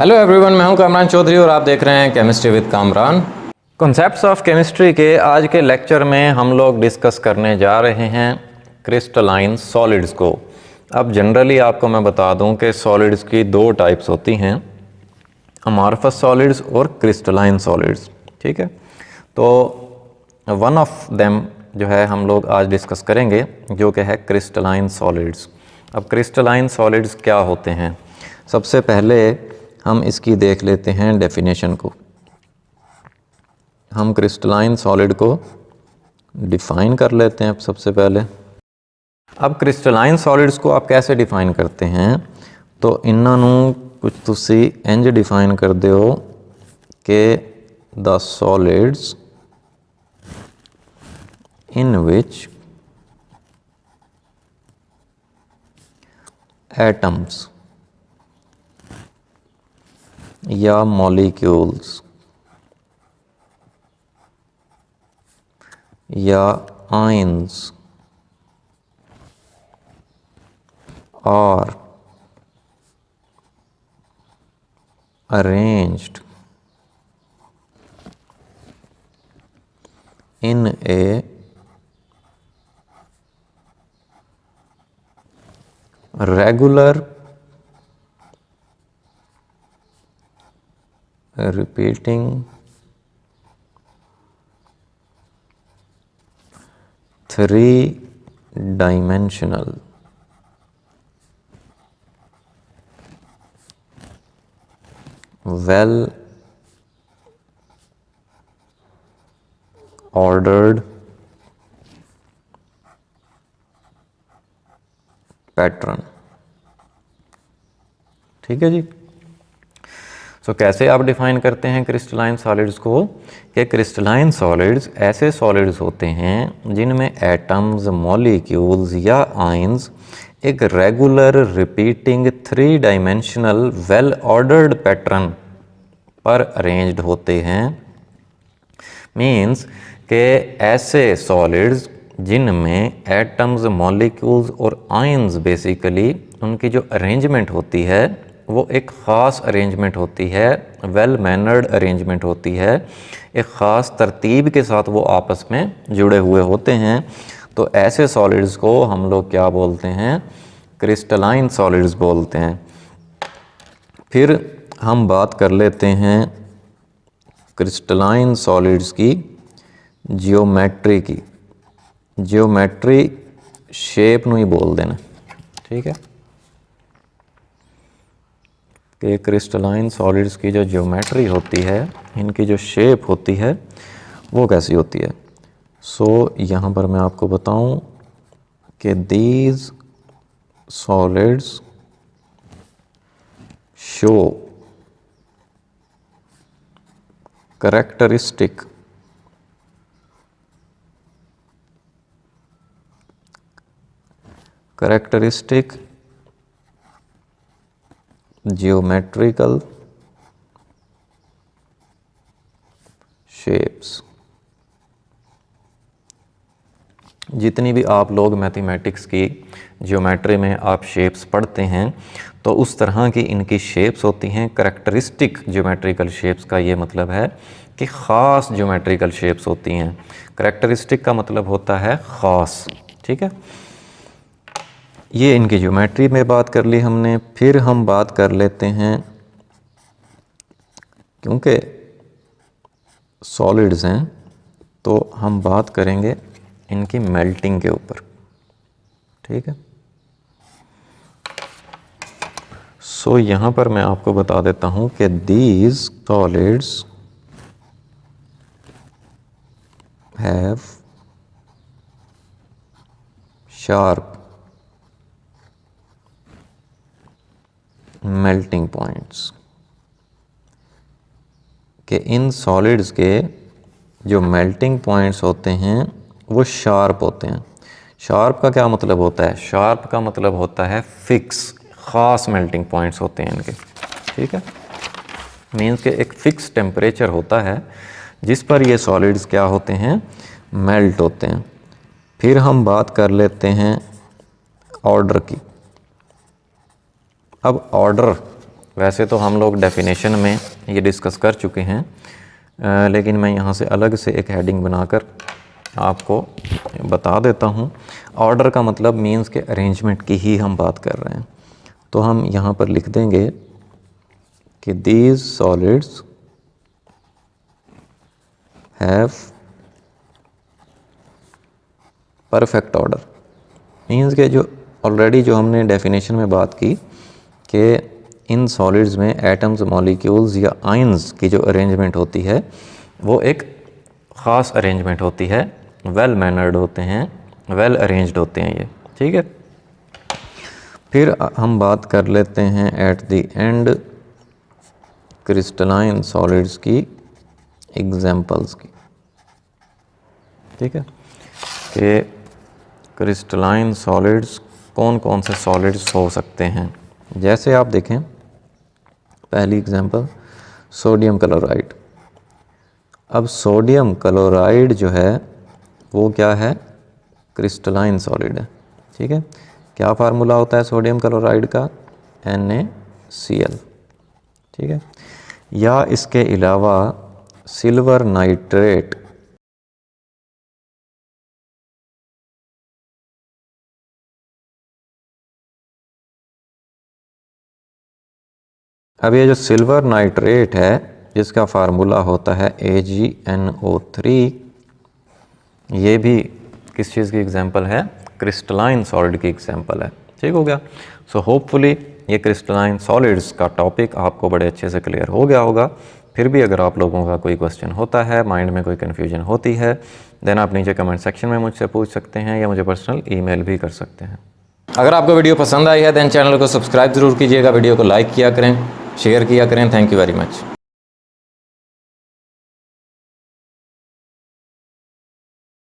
Hello everyone, मैं हूं कामरान चौधरी और आप देख रहे हैं chemistry with Kamran. Concepts of chemistry के आज के लेक्चर में हम लोग डिस्कस करने जा रहे हैं क्रिस्टलाइन सॉलिड्स को। अब जनरली आपको मैं बता दूं कि सॉलिड्स की दो टाइप्स होती हैं, अमॉर्फस सॉलिड्स और क्रिस्टलाइन सॉलिड्स। ठीक है, तो वन ऑफ देम जो है हम लोग आज डिस्कस करेंगे, जो कि है क्रिस्टलाइन सॉलिड्स। अब क्रिस्टलाइन सॉलिड्स क्या होते हैं, सबसे पहले हम इसकी देख लेते हैं डेफिनेशन को। हम क्रिस्टलाइन सॉलिड को डिफ़ाइन कर लेते हैं। अब सबसे पहले अब क्रिस्टलाइन सॉलिड्स को आप कैसे डिफ़ाइन करते हैं, तो इन्हों कुछ तुसी इंज डिफ़ाइन कर दो कि the solids in which atoms या मॉलिक्यूल्स या ions are arranged in a regular repeating three-dimensional well ordered pattern. ठीक है जी। सो कैसे आप डिफाइन करते हैं क्रिस्टलाइन सॉलिड्स को, कि क्रिस्टलाइन सॉलिड्स ऐसे सॉलिड्स होते हैं जिनमें एटम्स, मॉलिक्यूल्स या आयंस एक regular repeating three dimensional well ordered pattern पर अरेंज्ड होते हैं। मीन्स के ऐसे सॉलिड्स जिनमें एटम्स, मॉलिक्यूल्स और आयंस बेसिकली उनकी जो अरेंजमेंट होती है वो एक ख़ास अरेंजमेंट होती है, वेल मैनर्ड अरेंजमेंट होती है, एक ख़ास तरतीब के साथ वो आपस में जुड़े हुए होते हैं। तो ऐसे सॉलिड्स को हम लोग क्या बोलते हैं, क्रिस्टलाइन सॉलिड्स बोलते हैं। फिर हम बात कर लेते हैं क्रिस्टलाइन सॉलिड्स की जियोमेट्री की। जियोमेट्री शेप नूं ही बोल देना। ठीक है, कि क्रिस्टलाइन सॉलिड्स की जो जियोमेट्री होती है, इनकी जो शेप होती है वो कैसी होती है। सो यहाँ पर मैं आपको बताऊं कि these solids show characteristic geometrical shapes। जितनी भी आप लोग मैथमेटिक्स की ज्योमेट्री में आप शेप्स पढ़ते हैं तो उस तरह की इनकी शेप्स होती हैं। करेक्टरिस्टिक ज्योमेट्रिकल शेप्स का ये मतलब है कि ख़ास ज्योमेट्रिकल शेप्स होती हैं। करेक्टरिस्टिक का मतलब होता है ख़ास। ठीक है, ये इनकी ज्योमेट्री में बात कर ली हमने। फिर हम बात कर लेते हैं, क्योंकि सॉलिड्स हैं तो हम बात करेंगे इनकी मेल्टिंग के ऊपर। ठीक है, सो यहाँ पर मैं आपको बता देता हूँ कि these solids have sharp melting points, कि इन सॉलिड्स के जो मेल्टिंग पॉइंट्स होते हैं वो शार्प होते हैं। शार्प का क्या मतलब होता है, शार्प का मतलब होता है फिक्स, ख़ास मेल्टिंग पॉइंट्स होते हैं इनके। ठीक है, मीन्स के एक फ़िक्स टेम्परेचर होता है जिस पर ये सॉलिड्स क्या होते हैं, मेल्ट होते हैं। फिर हम बात कर लेते हैं ऑर्डर की। अब ऑर्डर वैसे तो हम लोग डेफिनेशन में ये डिस्कस कर चुके हैं, लेकिन मैं यहाँ से अलग से एक हेडिंग बनाकर आपको बता देता हूँ। ऑर्डर का मतलब मीन्स के अरेंजमेंट की ही हम बात कर रहे हैं। तो हम यहाँ पर लिख देंगे कि these solids have perfect order. Means के जो ऑलरेडी जो हमने डेफिनेशन में बात की कि इन सॉलिड्स में एटम्स, मॉलिक्यूल्स या आयंस की जो अरेंजमेंट होती है वो एक ख़ास अरेंजमेंट होती है, वेल मैनर्ड होते हैं, वेल अरेंज्ड होते हैं ये, ठीक है। फिर हम बात कर लेते हैं at the end crystalline solids की एग्जांपल्स की, ठीक है, कि क्रिस्टलाइन सॉलिड्स कौन कौन से सॉलिड्स हो सकते हैं। जैसे आप देखें, पहली एग्जांपल सोडियम क्लोराइड। अब सोडियम क्लोराइड जो है वो क्या है, क्रिस्टलाइन सॉलिड है, ठीक है। क्या फार्मूला होता है सोडियम क्लोराइड का, NaCl, ठीक है। या इसके अलावा सिल्वर नाइट्रेट, अब ये जो सिल्वर नाइट्रेट है जिसका फार्मूला होता है AgNO3, ये भी किस चीज़ की एग्जांपल है, क्रिस्टलाइन सॉलिड की एग्जांपल है, ठीक हो गया। सो होपफुली ये क्रिस्टलाइन सॉलिड्स का टॉपिक आपको बड़े अच्छे से क्लियर हो गया होगा। फिर भी अगर आप लोगों का कोई क्वेश्चन होता है, माइंड में कोई कन्फ्यूजन होती है, देन आप नीचे कमेंट सेक्शन में मुझसे पूछ सकते हैं या मुझे पर्सनल ईमेल भी कर सकते हैं। अगर आपको वीडियो पसंद आई है देन चैनल को सब्सक्राइब ज़रूर कीजिएगा, वीडियो को लाइक किया करें, शेयर किया करें। Thank you very much.